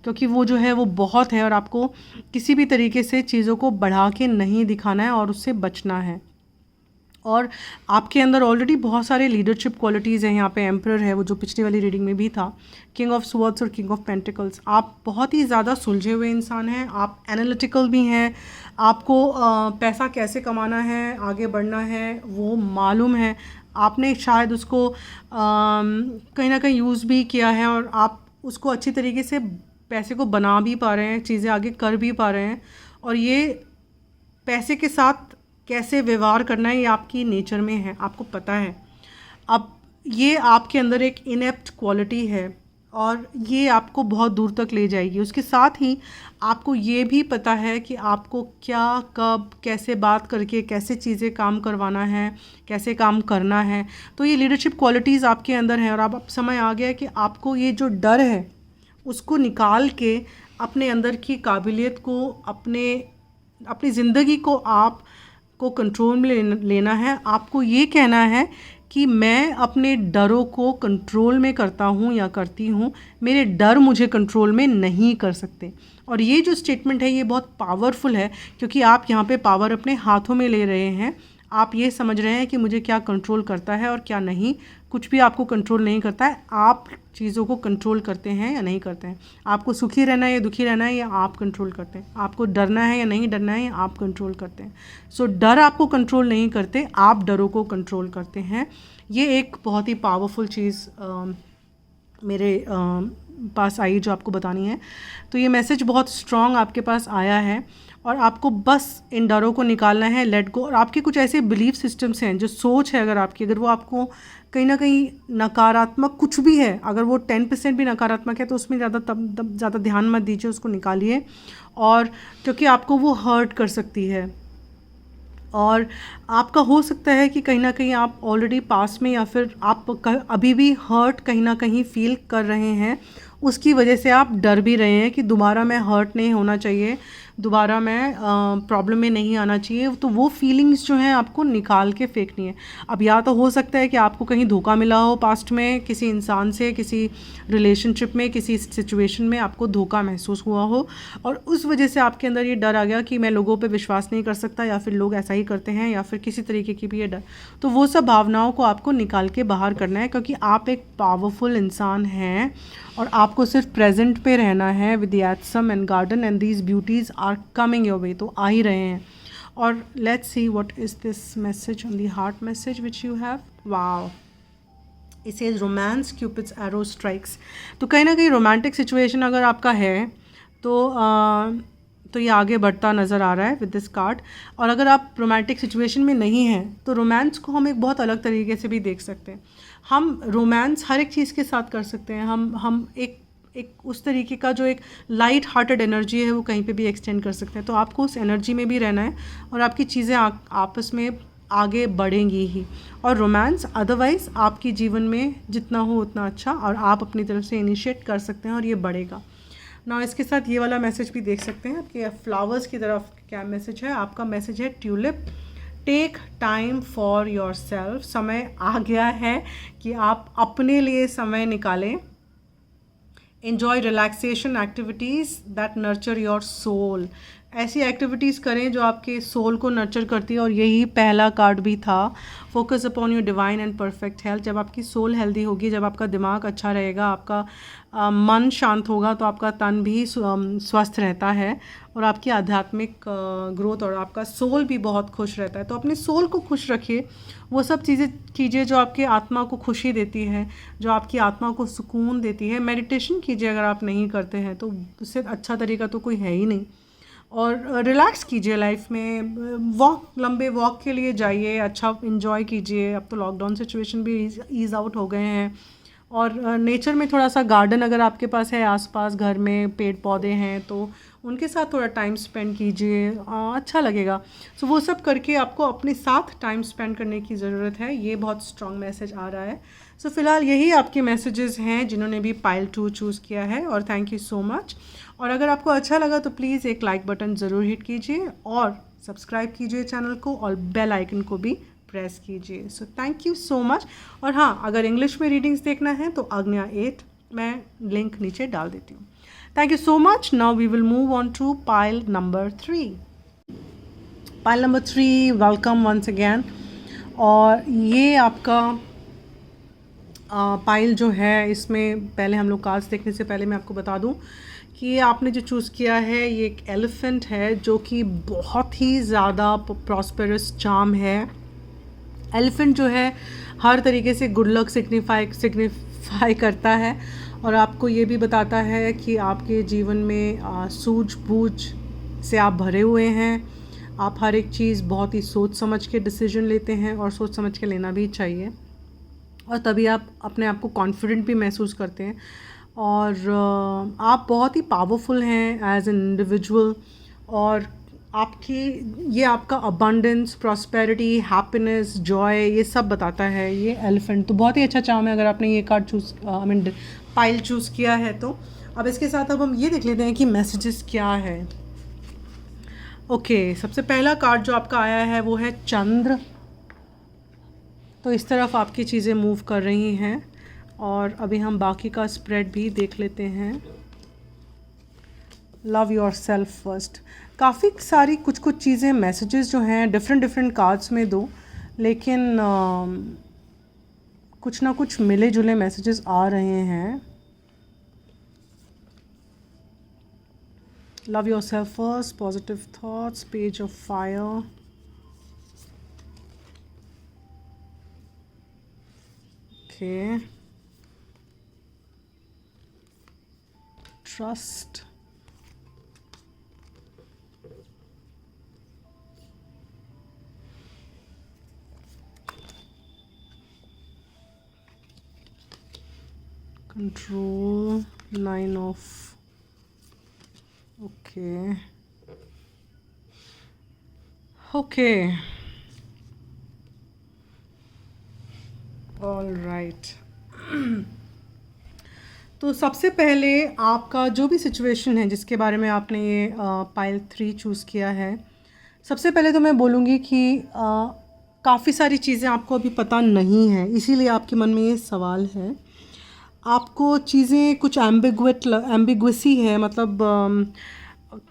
क्योंकि वो जो है वो बहुत है, और आपको किसी भी तरीके से चीज़ों को बढ़ा के नहीं दिखाना है और उससे बचना है। और आपके अंदर ऑलरेडी बहुत सारे लीडरशिप क्वालिटीज़ हैं। यहाँ पे एम्परर है, वो जो पिछली वाली रीडिंग में भी था, किंग ऑफ स्वॉर्ड्स और किंग ऑफ पेंटिकल्स। आप बहुत ही ज़्यादा सुलझे हुए इंसान हैं, आप एनालिटिकल भी हैं, आपको पैसा कैसे कमाना है, आगे बढ़ना है वो मालूम है। आपने शायद उसको कहीं ना कहीं यूज़ भी किया है, और आप उसको अच्छी तरीके से पैसे को बना भी पा रहे हैं, चीज़ें आगे कर भी पा रहे हैं। और ये पैसे के साथ कैसे व्यवहार करना है ये आपकी नेचर में है, आपको पता है। अब ये आपके अंदर एक इनेप्ट क्वालिटी है और ये आपको बहुत दूर तक ले जाएगी। उसके साथ ही आपको ये भी पता है कि आपको क्या, कब, कैसे बात करके कैसे चीज़ें काम करवाना है, कैसे काम करना है। तो ये लीडरशिप क्वालिटीज़ आपके अंदर हैं, और अब समय आ गया है कि आपको ये जो डर है उसको निकाल के अपने अंदर की काबिलियत को, अपनी ज़िंदगी को आप को कंट्रोल में लेना है। आपको ये कहना है कि मैं अपने डरों को कंट्रोल में करता हूँ या करती हूँ, मेरे डर मुझे कंट्रोल में नहीं कर सकते। और ये जो स्टेटमेंट है ये बहुत पावरफुल है, क्योंकि आप यहाँ पे पावर अपने हाथों में ले रहे हैं। आप ये समझ रहे हैं कि मुझे क्या कंट्रोल करता है और क्या नहीं। कुछ भी आपको कंट्रोल नहीं करता है, आप चीज़ों को कंट्रोल करते हैं या नहीं करते हैं। आपको सुखी रहना है या दुखी रहना है, या आप कंट्रोल करते हैं। आपको डरना है या नहीं डरना है, या आप कंट्रोल करते हैं। सो डर आपको कंट्रोल नहीं करते, आप डरों को कंट्रोल करते हैं। ये एक बहुत ही पावरफुल चीज़ मेरे पास आई जो आपको बतानी है। तो ये मैसेज बहुत स्ट्रॉन्ग आपके पास आया है, और आपको बस इन डरों को निकालना है, लेट गो। और आपके कुछ ऐसे बिलीफ सिस्टम्स हैं, जो सोच है अगर वो आपको कहीं ना कहीं नकारात्मक कुछ भी है, अगर वो 10% भी नकारात्मक है तो उसमें ज़्यादा ध्यान मत दीजिए, उसको निकालिए। और क्योंकि आपको वो हर्ट कर सकती है, और आपका हो सकता है कि कहीं ना कहीं आप ऑलरेडी पास में, या फिर आप अभी भी हर्ट कहीं ना कहीं फील कर रहे हैं। उसकी वजह से आप डर भी रहे हैं कि दोबारा मैं हर्ट नहीं होना चाहिए, दोबारा मैं प्रॉब्लम में नहीं आना चाहिए। तो वो फीलिंग्स जो हैं आपको निकाल के फेंकनी है। अब या तो हो सकता है कि आपको कहीं धोखा मिला हो पास्ट में, किसी इंसान से, किसी रिलेशनशिप में, किसी सिचुएशन में आपको धोखा महसूस हुआ हो, और उस वजह से आपके अंदर ये डर आ गया कि मैं लोगों पे विश्वास नहीं कर सकता, या फिर लोग ऐसा ही करते हैं, या फिर किसी तरीके की भी ये डर। तो वो सब भावनाओं को आपको निकाल के बाहर करना है, क्योंकि आप एक पावरफुल इंसान हैं, और आपको सिर्फ प्रेजेंट पे रहना है विद द एथसम and garden and these beauties are coming your way. तो आ ही रहे हैं। और let's see what is this message on the heart message which you have. Wow, it says romance, cupid's arrow strikes. तो कहीं ना कहीं रोमांटिक सिचुएशन अगर आपका है तो ये आगे बढ़ता नज़र आ रहा है विद दिस कार्ड। और अगर आप रोमांटिक सिचुएशन में नहीं हैं तो रोमांस को हम एक बहुत अलग तरीके से भी देख सकते हैं। हम रोमांस हर एक चीज़ के साथ कर सकते हैं। हम एक उस तरीके का जो एक लाइट हार्टेड एनर्जी है वो कहीं पे भी एक्सटेंड कर सकते हैं। तो आपको उस एनर्जी में भी रहना है और आपकी चीज़ें आपस में आगे बढ़ेंगी ही। और रोमांस अदरवाइज़ आपके जीवन में जितना हो उतना अच्छा, और आप अपनी तरफ से इनिशिएट कर सकते हैं और ये बढ़ेगा ना। इसके साथ ये वाला मैसेज भी देख सकते हैं आपके फ्लावर्स की तरफ क्या मैसेज है। आपका मैसेज है tulip, take time for yourself. समय आ गया है कि आप अपने लिए समय निकालें। Enjoy relaxation activities that nurture your soul। ऐसी एक्टिविटीज़ करें जो आपके सोल को नर्चर करती है, और यही पहला कार्ड भी था। Focus upon your divine and perfect health. जब आपकी सोल हेल्दी होगी, जब आपका दिमाग अच्छा रहेगा, आपका मन शांत होगा, तो आपका तन भी स्वस्थ रहता है और आपकी आध्यात्मिक ग्रोथ और आपका सोल भी बहुत खुश रहता है। तो अपने सोल को खुश रखिए, वो सब चीज़ें कीजिए जो आपकी आत्मा को खुशी देती है, जो आपकी आत्मा को सुकून देती है। मेडिटेशन कीजिए अगर आप नहीं करते हैं तो, उससे अच्छा तरीका तो कोई है ही नहीं। और रिलैक्स कीजिए लाइफ में, लंबे वॉक के लिए जाइए, अच्छा इन्जॉय कीजिए। अब तो लॉकडाउन सिचुएशन भी ईज़ आउट हो गए हैं, और नेचर में थोड़ा सा गार्डन अगर आपके पास है आसपास, घर में पेड़ पौधे हैं तो उनके साथ थोड़ा टाइम स्पेंड कीजिए, अच्छा लगेगा। सो वो सब करके आपको अपने साथ टाइम स्पेंड करने की ज़रूरत है। ये बहुत स्ट्रॉन्ग मैसेज आ रहा है। सो फ़िलहाल यही आपके मैसेजेस हैं जिन्होंने भी पाइल 2 चूज़ किया है, और थैंक यू सो मच। और अगर आपको अच्छा लगा तो प्लीज़ एक लाइक बटन ज़रूर हिट कीजिए और सब्सक्राइब कीजिए चैनल को, और बेल आइकन को भी प्रेस कीजिए। So thank you so much. और हाँ, अगर इंग्लिश में रीडिंग्स देखना है तो आज्ञा 8 मैं लिंक नीचे डाल देती हूँ। Thank you so much. Now we will move on to pile number 3। Pile number 3, welcome once again. और ये आपका पाइल जो है, इसमें पहले हम लोग कार्ड्स देखने से पहले मैं आपको बता दूं कि ये आपने जो चूज़ किया है ये एक एलिफेंट है, जो कि बहुत ही ज़्यादा प्रॉस्पेरस चार्म है। एलिफेंट जो है हर तरीके से गुड लक सिग्निफाई करता है, और आपको ये भी बताता है कि आपके जीवन में सूझबूझ से आप भरे हुए हैं। आप हर एक चीज़ बहुत ही सोच समझ के डिसीजन लेते हैं, और सोच समझ के लेना भी चाहिए, और तभी आप अपने आप को कॉन्फिडेंट भी महसूस करते हैं। और आप बहुत ही पावरफुल हैं एज एन इंडिविजुअल, और आपकी ये आपका अबंडेंस, प्रॉस्पेरिटी, हैप्पीनेस, जॉय, ये सब बताता है ये एलिफेंट। तो बहुत ही अच्छा चार्म है अगर आपने ये कार्ड पाइल चूज़ किया है तो। अब इसके साथ अब हम ये देख लेते हैं कि मैसेजेस क्या है। ओके, सबसे पहला कार्ड जो आपका आया है वो है चंद्र। तो इस तरफ आपकी चीज़ें मूव कर रही हैं, और अभी हम बाकी का स्प्रेड भी देख लेते हैं। Love yourself first. काफ़ी सारी कुछ चीज़ें, मैसेजेस जो हैं डिफरेंट कार्ड्स में दो, लेकिन कुछ ना कुछ मिले जुले मैसेजेस आ रहे हैं। Love yourself first, positive thoughts, page of fire, okay, trust, control, 9 of, okay, all right। तो सबसे पहले आपका जो भी सिचुएशन है जिसके बारे में आपने ये पाइल 3 चूज़ किया है, सबसे पहले तो मैं बोलूँगी कि काफ़ी सारी चीज़ें आपको अभी पता नहीं है, इसीलिए आपके मन में ये सवाल है। आपको चीज़ें कुछ एम्बिग्वेसी है, मतलब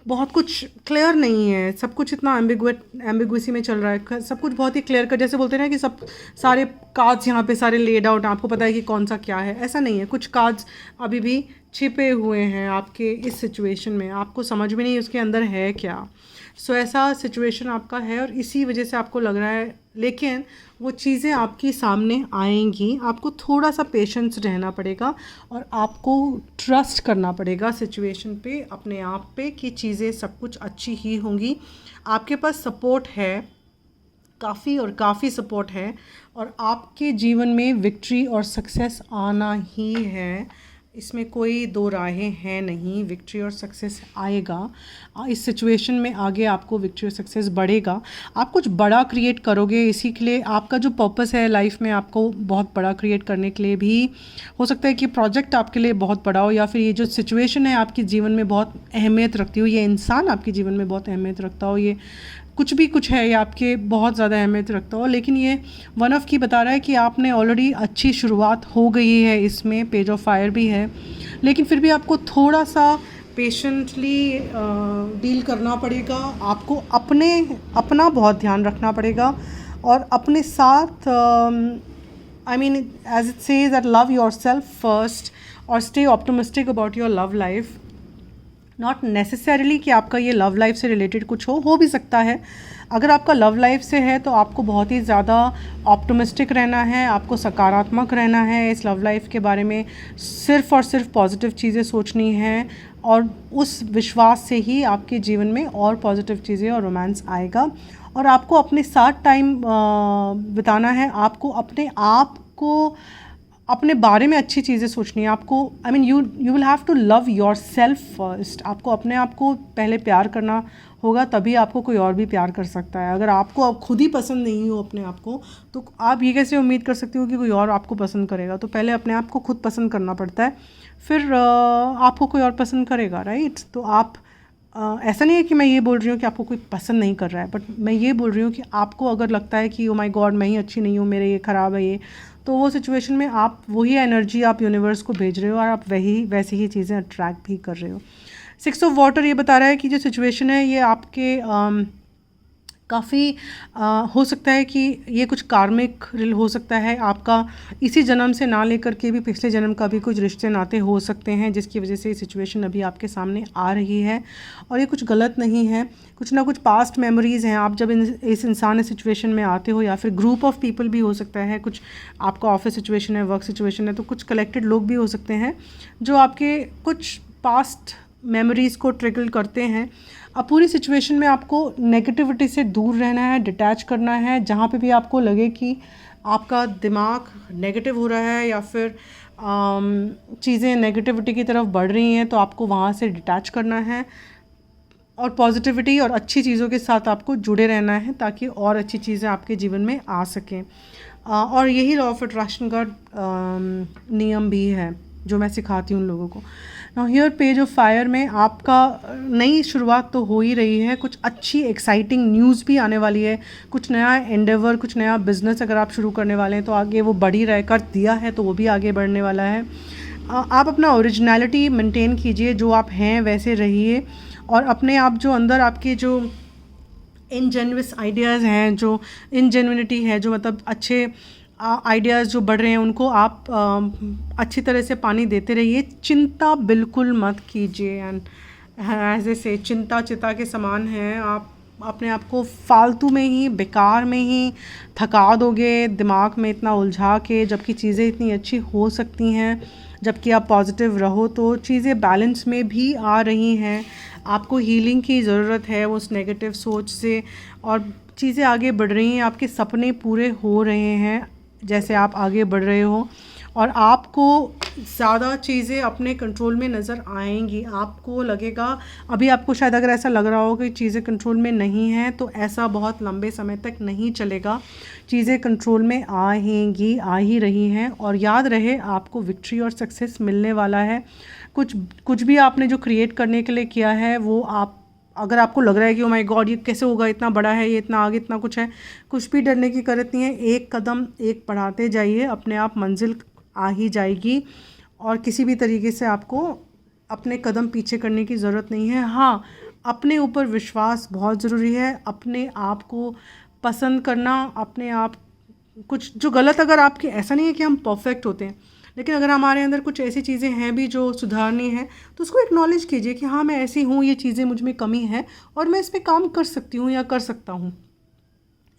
बहुत कुछ क्लियर नहीं है, सब कुछ इतना एम्बिग्वेसी में चल रहा है। सब कुछ बहुत ही क्लियर कर, जैसे बोलते हैं ना कि सब सारे कार्ड्स यहाँ पे सारे लेड आउट हैं, आपको पता है कि कौन सा क्या है। ऐसा नहीं है, कुछ कार्ड्स अभी भी छिपे हुए हैं आपके इस सिचुएशन में, आपको समझ में नहीं उसके अंदर है क्या। सो ऐसा सिचुएशन आपका है, और इसी वजह से आपको लग रहा है लेकिन वो चीज़ें आपके सामने आएंगी। आपको थोड़ा सा पेशेंस रहना पड़ेगा और आपको ट्रस्ट करना पड़ेगा सिचुएशन पे, अपने आप पे, कि चीज़ें सब कुछ अच्छी ही होंगी। आपके पास सपोर्ट है, काफ़ी और काफ़ी सपोर्ट है, और आपके जीवन में विक्ट्री और सक्सेस आना ही है। इसमें कोई दो राहें हैं नहीं, विक्ट्री और सक्सेस आएगा। इस सिचुएशन में आगे आपको विक्ट्री और सक्सेस बढ़ेगा। आप कुछ बड़ा क्रिएट करोगे, इसी के लिए आपका जो पर्पस है लाइफ में, आपको बहुत बड़ा क्रिएट करने के लिए भी हो सकता है कि प्रोजेक्ट आपके लिए बहुत बड़ा हो, या फिर ये जो सिचुएशन है आपके जीवन में बहुत अहमियत रखती हो, ये इंसान आपके जीवन में बहुत अहमियत रखता हो, ये कुछ है, ये आपके बहुत ज़्यादा अहमियत रखता हो। लेकिन ये वन ऑफ की बता रहा है कि आपने ऑलरेडी अच्छी शुरुआत हो गई है, इसमें पेज ऑफ फायर भी है, लेकिन फिर भी आपको थोड़ा सा पेशेंटली डील करना पड़ेगा। आपको अपना बहुत ध्यान रखना पड़ेगा, और अपने साथ I mean as it says that love yourself first, और stay optimistic about your love life. Not necessarily कि आपका ये लव लाइफ से रिलेटेड कुछ हो भी सकता है। अगर आपका लव लाइफ से है तो आपको बहुत ही ज़्यादा ऑप्टिमिस्टिक रहना है, आपको सकारात्मक रहना है, इस लव लाइफ के बारे में सिर्फ़ और सिर्फ पॉजिटिव चीज़ें सोचनी हैं, और उस विश्वास से ही आपके जीवन में और पॉजिटिव चीज़ें और रोमांस आएगा। और आपको अपने साथ टाइम बिताना है, आपको अपने आप को, अपने बारे में अच्छी चीज़ें सोचनी है आपको। I mean you will have to love yourself first. आपको अपने आप को पहले प्यार करना होगा, तभी आपको कोई और भी प्यार कर सकता है। अगर आपको अब खुद ही पसंद नहीं हो अपने आप को, तो आप ये कैसे उम्मीद कर सकते हो कि कोई और आपको पसंद करेगा। तो पहले अपने आप को खुद पसंद करना पड़ता है, फिर आपको कोई और पसंद करेगा, राइट। तो आप ऐसा नहीं है कि मैं ये बोल रही हूँ कि आपको कोई पसंद नहीं कर रहा है, बट मैं ये बोल रही हूँ कि आपको अगर लगता है कि ओ माय गॉड मैं ही अच्छी नहीं हूँ, मेरे ये ख़राब है ये, तो वो सिचुएशन में आप वही एनर्जी आप यूनिवर्स को भेज रहे हो, और आप वैसी ही चीज़ें अट्रैक्ट भी कर रहे हो। 6 ऑफ वाटर ये बता रहा है कि जो सिचुएशन है ये आपके काफ़ी हो सकता है कि ये कुछ कार्मिक हो सकता है आपका, इसी जन्म से ना लेकर के भी पिछले जन्म का भी कुछ रिश्ते नाते हो सकते हैं, जिसकी वजह से ये सिचुएशन अभी आपके सामने आ रही है। और ये कुछ गलत नहीं है, कुछ ना कुछ पास्ट मेमोरीज़ हैं। आप जब इस इंसान सिचुएशन में आते हो, या फिर ग्रुप ऑफ पीपल भी हो सकता है, कुछ आपका ऑफिस सिचुएशन है, वर्क सिचुएशन है, तो कुछ कलेक्टेड लोग भी हो सकते हैं जो आपके कुछ पास्ट मेमोरीज़ को ट्रिगर करते हैं। अब पूरी सिचुएशन में आपको नेगेटिविटी से दूर रहना है, डिटैच करना है। जहाँ पे भी आपको लगे कि आपका दिमाग नेगेटिव हो रहा है, या फिर चीज़ें नेगेटिविटी की तरफ बढ़ रही हैं, तो आपको वहाँ से डिटैच करना है, और पॉजिटिविटी और अच्छी चीज़ों के साथ आपको जुड़े रहना है, ताकि और अच्छी चीज़ें आपके जीवन में आ सकें। और यही लॉ ऑफ अट्रैक्शन का नियम भी है जो मैं सिखाती हूँ उन लोगों को। Now here page of fire में आपका नई शुरुआत तो हो ही रही है, कुछ अच्छी एक्साइटिंग न्यूज़ भी आने वाली है, कुछ नया एंडेवर, कुछ नया बिजनेस अगर आप शुरू करने वाले हैं तो आगे वो बढ़ ही रहा है, कर दिया है तो वो भी आगे बढ़ने वाला है। आप अपना ओरिजिनलिटी मेंटेन कीजिए, जो आप हैं वैसे रहिए, और अपने आप जो अंदर आपके जो इनजेन्युइस आइडियाज़ हैं, जो इनजेन्युइनिटी है, जो मतलब अच्छे आइडियाज़ जो बढ़ रहे हैं, उनको आप अच्छी तरह से पानी देते रहिए। चिंता बिल्कुल मत कीजिए, एंड ऐसे से चिंता चिता के समान है। आप अपने आप को फालतू में ही, बेकार में ही थका दोगे, दिमाग में इतना उलझा के, जबकि चीज़ें इतनी अच्छी हो सकती हैं। जबकि आप पॉजिटिव रहो तो चीज़ें बैलेंस में भी आ रही हैं। आपको हीलिंग की ज़रूरत है उस नेगेटिव सोच से, और चीज़ें आगे बढ़ रही हैं, आपके सपने पूरे हो रहे हैं जैसे आप आगे बढ़ रहे हो, और आपको ज़्यादा चीज़ें अपने कंट्रोल में नज़र आएंगी। आपको लगेगा, अभी आपको शायद अगर ऐसा लग रहा हो कि चीज़ें कंट्रोल में नहीं हैं, तो ऐसा बहुत लंबे समय तक नहीं चलेगा। चीज़ें कंट्रोल में आएंगी, आ ही रही हैं, और याद रहे आपको विक्ट्री और सक्सेस मिलने वाला है। कुछ भी आपने जो क्रिएट करने के लिए किया है, वो आप, अगर आपको लग रहा है कि ओ माय गॉड ये कैसे होगा, इतना बड़ा है ये, इतना आगे इतना कुछ है, कुछ भी डरने की ज़रूरत नहीं है। एक कदम एक बढ़ाते जाइए, अपने आप मंजिल आ ही जाएगी, और किसी भी तरीके से आपको अपने कदम पीछे करने की ज़रूरत नहीं है। हाँ, अपने ऊपर विश्वास बहुत ज़रूरी है, अपने आप को पसंद करना, अपने आप कुछ जो गलत, अगर आपके, ऐसा नहीं है कि हम परफेक्ट होते हैं, लेकिन अगर हमारे अंदर कुछ ऐसी चीज़ें हैं भी जो सुधारनी है, तो उसको एक्नॉलेज कीजिए कि हाँ मैं ऐसी हूँ, ये चीज़ें मुझ में कमी है और मैं इस पर काम कर सकती हूँ या कर सकता हूँ।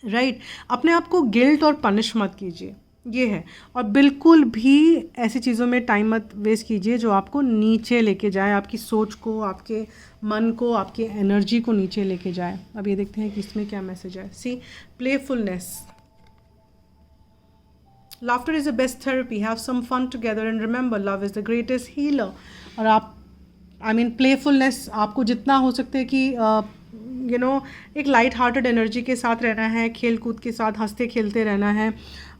राइट। अपने आप को गिल्ट और पनिश मत कीजिए, ये है। और बिल्कुल भी ऐसी चीज़ों में टाइम मत वेस्ट कीजिए जो आपको नीचे लेके जाए, आपकी सोच को, आपके मन को, आपकी एनर्जी को नीचे लेके जाए। अब ये देखते हैं कि इसमें क्या मैसेज है। सी, playfulness, laughter is the best therapy, have some fun together and remember love is the greatest healer। और आप प्लेफुलनेस, आपको जितना हो सकता है कि एक लाइट हार्टेड एनर्जी के साथ रहना है, खेल कूद के साथ हंसते खेलते रहना है।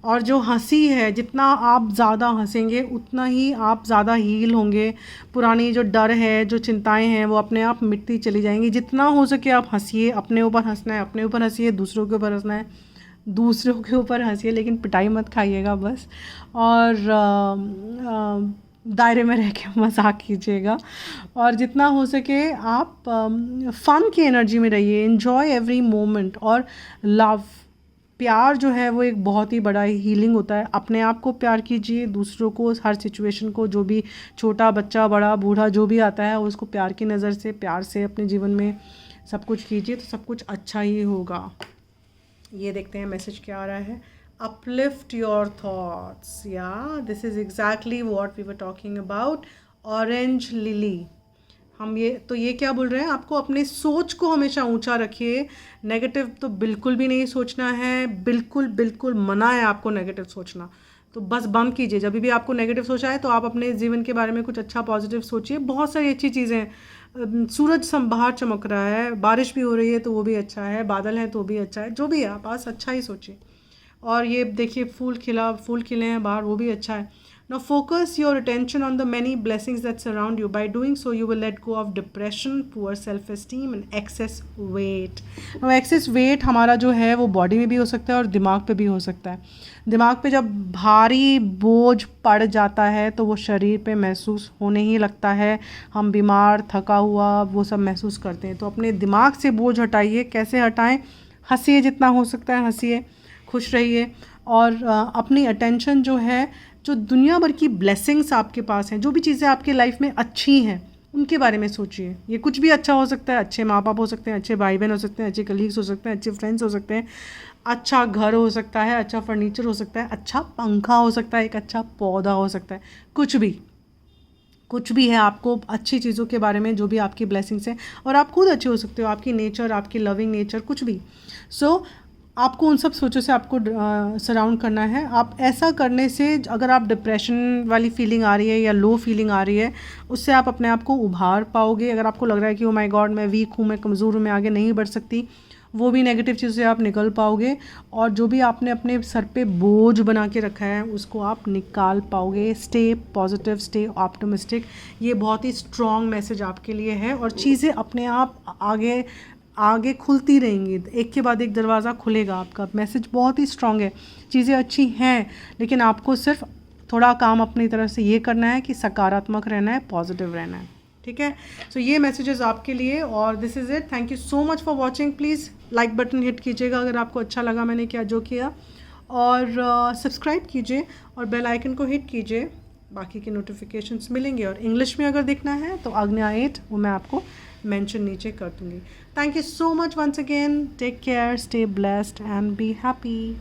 और जो हंसी है, जितना आप ज़्यादा हंसेंगे उतना ही आप ज़्यादा हील होंगे। पुरानी जो डर है, जो चिंताएं हैं, वो अपने आप मिटती चली जाएंगी। जितना हो सके आप हंसिए, अपने ऊपर हंसना है, अपने ऊपर हंसिए, दूसरों के ऊपर हंसना है, दूसरों के ऊपर हंसिए, लेकिन पिटाई मत खाइएगा बस। और दायरे में रह के मजाक कीजिएगा। और जितना हो सके आप फ़न की एनर्जी में रहिए, एन्जॉय एवरी मोमेंट। और लव, प्यार जो है वो एक बहुत ही बड़ा हीलिंग होता है। अपने आप को प्यार कीजिए, दूसरों को, हर सिचुएशन को, जो भी छोटा बच्चा, बड़ा, बूढ़ा जो भी आता है उसको प्यार की नज़र से, प्यार से अपने जीवन में सब कुछ कीजिए, तो सब कुछ अच्छा ही होगा। ये देखते हैं मैसेज क्या आ रहा है। uplift your thoughts, yeah, this is exactly what we were talking about। orange lily, हम ये क्या बोल रहे हैं, आपको अपने सोच को हमेशा ऊंचा रखिए। नेगेटिव तो बिल्कुल भी नहीं सोचना है, बिल्कुल बिल्कुल मना है आपको नेगेटिव सोचना, तो बस बंद कीजिए। जब भी आपको नेगेटिव सोचा है तो आप अपने जीवन के बारे में कुछ अच्छा पॉजिटिव सोचिए। बहुत सारी अच्छी चीज़ें हैं, सूरज बाहर चमक रहा है, बारिश भी हो रही है तो वो भी अच्छा है, बादल हैं तो भी अच्छा है, जो भी है आप बस अच्छा ही सोचिए। और ये देखिए फूल खिले हैं बाहर, वो भी अच्छा है। Now focus your attention on the many blessings that surround you. By doing so, you will let go of depression, poor self-esteem and excess weight. Now excess weight हमारा जो है वो बॉडी में भी हो सकता है और दिमाग पे भी हो सकता है। दिमाग पे जब भारी बोझ पड़ जाता है तो वो शरीर पे महसूस होने ही लगता है, हम बीमार, थका हुआ, वो सब महसूस करते हैं। तो अपने दिमाग से बोझ हटाइए। कैसे हटाएं? हंसिए, जितना हो सकता है हंसिए, खुश रहिए। और अपनी अटेंशन जो है, जो दुनिया भर की ब्लेसिंग्स आपके पास हैं, जो भी चीज़ें आपके लाइफ में अच्छी हैं उनके बारे में सोचिए। ये कुछ भी अच्छा हो सकता है, अच्छे माँ बाप हो सकते हैं, अच्छे भाई बहन हो सकते हैं, अच्छे कलीग्स हो सकते हैं, अच्छे फ्रेंड्स हो सकते हैं, अच्छा घर हो सकता है, अच्छा फर्नीचर हो सकता है, अच्छा पंखा हो सकता है, एक अच्छा पौधा हो सकता है, कुछ भी है आपको अच्छी चीज़ों के बारे में, जो भी आपकी ब्लेसिंग्स हैं। और आप खुद अच्छे हो सकते हो, आपकी नेचर, आपकी लविंग नेचर, कुछ भी। आपको उन सब सोचों से आपको सराउंड करना है। आप ऐसा करने से, अगर आप डिप्रेशन वाली फीलिंग आ रही है या लो फीलिंग आ रही है, उससे आप अपने आप को उभार पाओगे। अगर आपको लग रहा है कि ओ माय गॉड मैं वीक हूँ, मैं कमज़ोर हूँ, मैं आगे नहीं बढ़ सकती, वो भी नेगेटिव चीज़ से आप निकल पाओगे। और जो भी आपने अपने सर पे बोझ बना के रखा है उसको आप निकाल पाओगे। स्टे पॉजिटिव, स्टे ऑप्टिमिस्टिक, ये बहुत ही स्ट्रॉन्ग मैसेज आपके लिए है। और चीज़ें अपने आप आगे खुलती रहेंगी, एक के बाद एक दरवाज़ा खुलेगा। आपका मैसेज बहुत ही स्ट्रॉन्ग है, चीज़ें अच्छी हैं, लेकिन आपको सिर्फ थोड़ा काम अपनी तरफ से ये करना है कि सकारात्मक रहना है, पॉजिटिव रहना है। ठीक है, सो ये मैसेजेस आपके लिए। और this is it. Thank you so much for watching. Please like button hit कीजिएगा अगर आपको अच्छा लगा मैंने क्या जो किया, और सब्सक्राइब कीजिए और बेल आइकन को हिट कीजिए, बाकी के नोटिफिकेशंस मिलेंगे। और इंग्लिश में अगर देखना है तो आज्ञा 8 वो मैं आपको मेंशन नीचे कर दूँगी। Thank you so much once again. Take care, stay blessed and be happy.